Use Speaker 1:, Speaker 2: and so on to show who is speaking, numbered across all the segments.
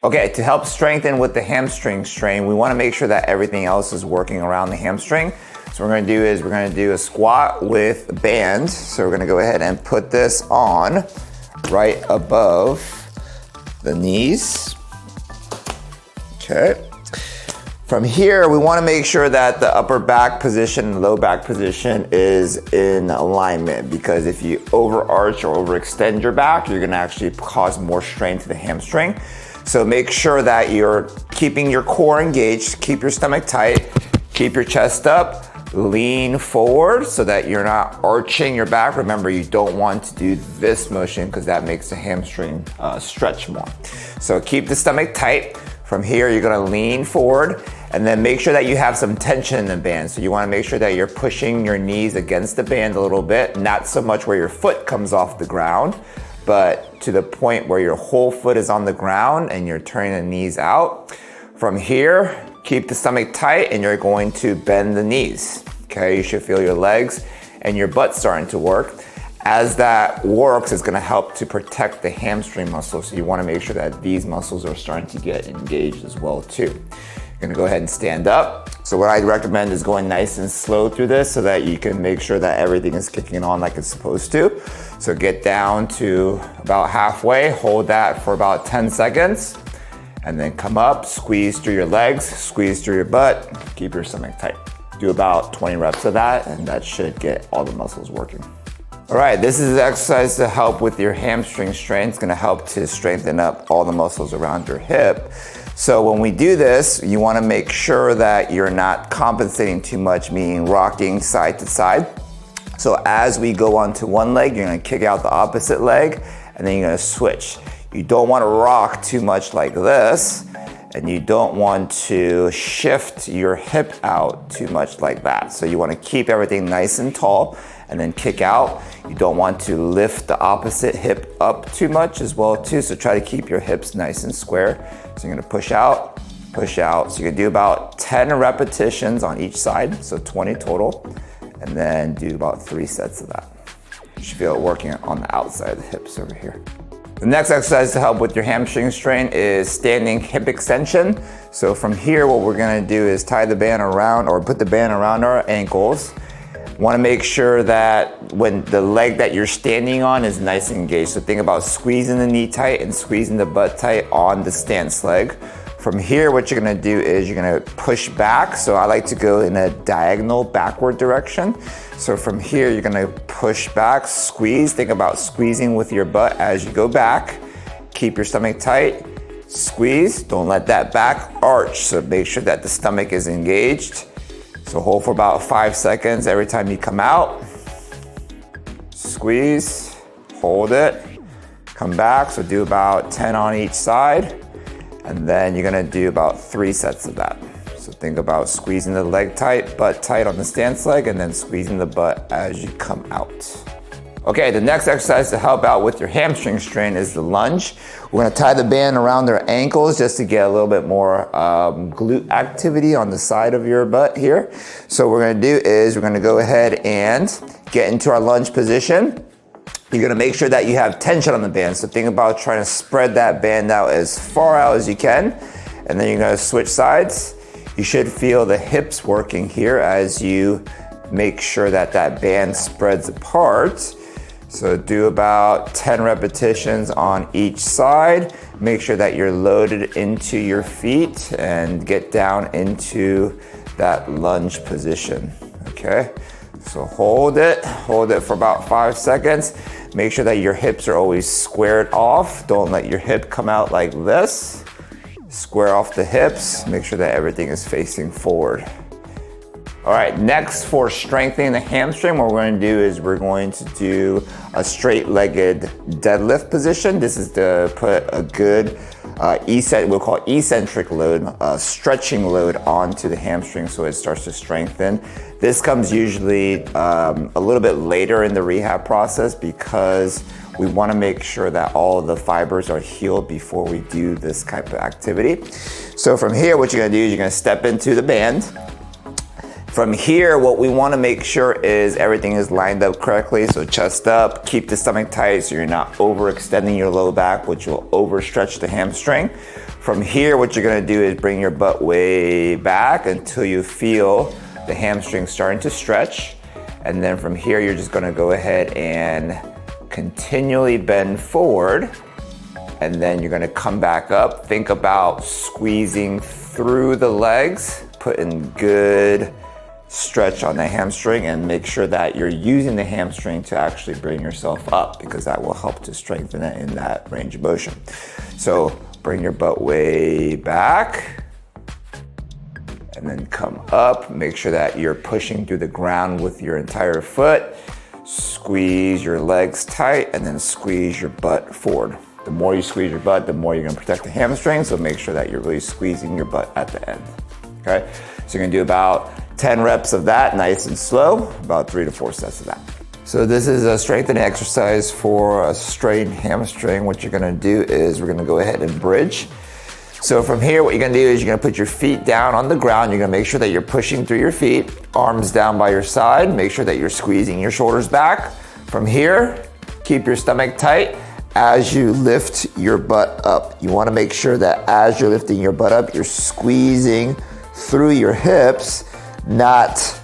Speaker 1: Okay, to help strengthen with the hamstring strain, we wanna make sure that everything else is working around the hamstring. So what we're gonna do is we're gonna do a squat with a band. So we're gonna go ahead and put this on right above the knees. Okay. From here, we wanna make sure that the upper back position and low back position is in alignment, because if you overarch or overextend your back, you're gonna actually cause more strain to the hamstring. So make sure that you're keeping your core engaged, keep your stomach tight, keep your chest up, lean forward so that you're not arching your back. Remember, you don't want to do this motion because that makes the hamstring stretch more. So keep the stomach tight. From here, you're gonna lean forward and then make sure that you have some tension in the band. So you wanna make sure that you're pushing your knees against the band a little bit, not so much where your foot comes off the ground, but to the point where your whole foot is on the ground and you're turning the knees out. From here, keep the stomach tight and you're going to bend the knees. Okay, you should feel your legs and your butt starting to work. As that works, it's gonna help to protect the hamstring muscle. So you wanna make sure that these muscles are starting to get engaged as well too. You're gonna go ahead and stand up. So what I recommend is going nice and slow through this so that you can make sure that everything is kicking on like it's supposed to. So get down to about halfway, hold that for about 10 seconds, and then come up, squeeze through your legs, squeeze through your butt, keep your stomach tight. Do about 20 reps of that, and that should get all the muscles working. All right, this is an exercise to help with your hamstring strain. It's gonna help to strengthen up all the muscles around your hip. So when we do this, you wanna make sure that you're not compensating too much, meaning rocking side to side. So as we go onto one leg, you're gonna kick out the opposite leg, and then you're gonna switch. You don't wanna rock too much like this, and you don't want to shift your hip out too much like that. So you wanna keep everything nice and tall, and then kick out. You don't want to lift the opposite hip up too much as well too, so try to keep your hips nice and square. So you're gonna push out, push out. So you can do about 10 repetitions on each side, so 20 total, and then do about 3 sets of that. You should feel it working on the outside of the hips over here. The next exercise to help with your hamstring strain is standing hip extension. So from here, what we're gonna do is tie the band around, or put the band around our ankles. Wanna make sure that when the leg that you're standing on is nice and engaged. So think about squeezing the knee tight and squeezing the butt tight on the stance leg. From here, what you're gonna do is you're gonna push back. So I like to go in a diagonal backward direction. So from here, you're gonna push back, squeeze. Think about squeezing with your butt as you go back. Keep your stomach tight, squeeze. Don't let that back arch. So make sure that the stomach is engaged. So hold for about 5 seconds every time you come out. Squeeze, hold it, come back. So do about 10 on each side. And then you're gonna do about 3 sets of that. So think about squeezing the leg tight, butt tight on the stance leg, and then squeezing the butt as you come out. Okay, the next exercise to help out with your hamstring strain is the lunge. We're gonna tie the band around their ankles just to get a little bit more glute activity on the side of your butt here. So what we're gonna do is we're gonna go ahead and get into our lunge position. You're gonna make sure that you have tension on the band. So think about trying to spread that band out as far out as you can. And then you're gonna switch sides. You should feel the hips working here as you make sure that that band spreads apart. So do about 10 repetitions on each side. Make sure that you're loaded into your feet and get down into that lunge position, okay? So hold it for about 5 seconds. Make sure that your hips are always squared off. Don't let your hip come out like this. Square off the hips. Make sure that everything is facing forward. All right, next for strengthening the hamstring, what we're gonna do is we're going to do a straight-legged deadlift position. This is to put a good we'll call it eccentric load, stretching load onto the hamstring so it starts to strengthen. This comes usually a little bit later in the rehab process because we wanna make sure that all the fibers are healed before we do this type of activity. So from here, what you're gonna do is you're gonna step into the band. From here, what we wanna make sure is everything is lined up correctly. So chest up, keep the stomach tight so you're not overextending your low back, which will overstretch the hamstring. From here, what you're gonna do is bring your butt way back until you feel the hamstring starting to stretch. And then from here, you're just gonna go ahead and continually bend forward. And then you're gonna come back up. Think about squeezing through the legs, putting good stretch on the hamstring, and make sure that you're using the hamstring to actually bring yourself up, because that will help to strengthen it in that range of motion. So bring your butt way back and then come up. Make sure that you're pushing through the ground with your entire foot. Squeeze your legs tight and then squeeze your butt forward. The more you squeeze your butt, the more you're gonna protect the hamstring, so make sure that you're really squeezing your butt at the end, okay? So you're gonna do about 10 reps of that, nice and slow, about 3 to 4 sets of that. So this is a strengthening exercise for a strained hamstring. What you're gonna do is we're gonna go ahead and bridge. So from here, what you're gonna do is you're gonna put your feet down on the ground. You're gonna make sure that you're pushing through your feet, arms down by your side. Make sure that you're squeezing your shoulders back. From here, keep your stomach tight as you lift your butt up. You wanna make sure that as you're lifting your butt up, you're squeezing through your hips, not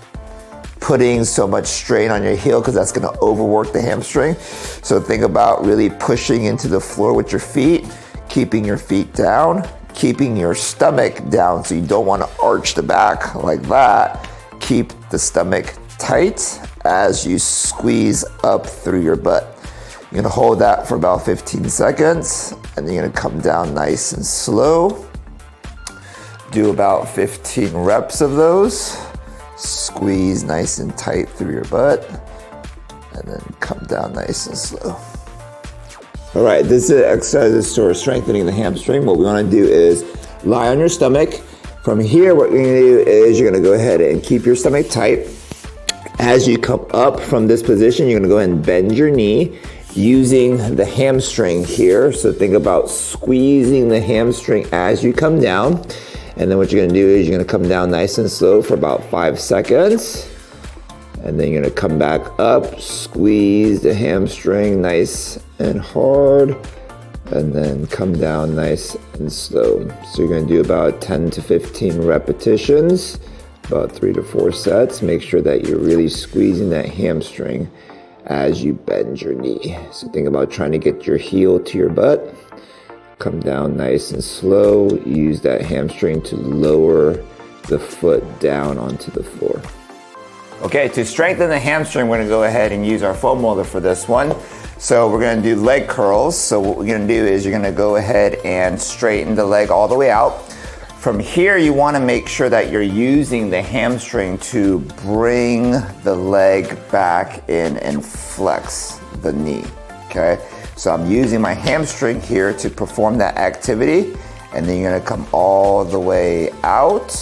Speaker 1: putting so much strain on your heel, because that's gonna overwork the hamstring. So think about really pushing into the floor with your feet, keeping your feet down, keeping your stomach down, so you don't wanna arch the back like that. Keep the stomach tight as you squeeze up through your butt. You're gonna hold that for about 15 seconds, and then you're gonna come down nice and slow. Do about 15 reps of those. Squeeze nice and tight through your butt, and then come down nice and slow. All right, this is exercise for strengthening the hamstring. What we wanna do is lie on your stomach. From here, what you're gonna do is you're gonna go ahead and keep your stomach tight. As you come up from this position, you're gonna go ahead and bend your knee using the hamstring here. So think about squeezing the hamstring as you come down. And then what you're gonna do is you're gonna come down nice and slow for about 5 seconds. And then you're gonna come back up, squeeze the hamstring nice and hard, and then come down nice and slow. So you're gonna do about 10 to 15 repetitions, about 3 to 4 sets. Make sure that you're really squeezing that hamstring as you bend your knee. So think about trying to get your heel to your butt. Come down nice and slow. Use that hamstring to lower the foot down onto the floor. Okay, to strengthen the hamstring, we're gonna go ahead and use our foam roller for this one. So we're gonna do leg curls. So what we're gonna do is you're gonna go ahead and straighten the leg all the way out. From here, you wanna make sure that you're using the hamstring to bring the leg back in and flex the knee, okay? So I'm using my hamstring here to perform that activity, and then you're gonna come all the way out,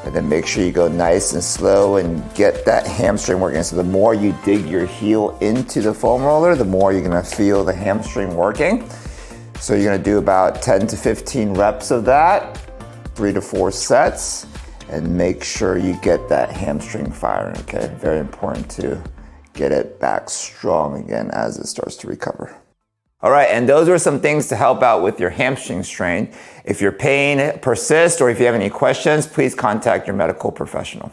Speaker 1: and then make sure you go nice and slow and get that hamstring working. So the more you dig your heel into the foam roller, the more you're gonna feel the hamstring working. So you're gonna do about 10 to 15 reps of that, 3 to 4 sets, and make sure you get that hamstring firing, okay? Very important to get it back strong again as it starts to recover. All right, and those are some things to help out with your hamstring strain. If your pain persists or if you have any questions, please contact your medical professional.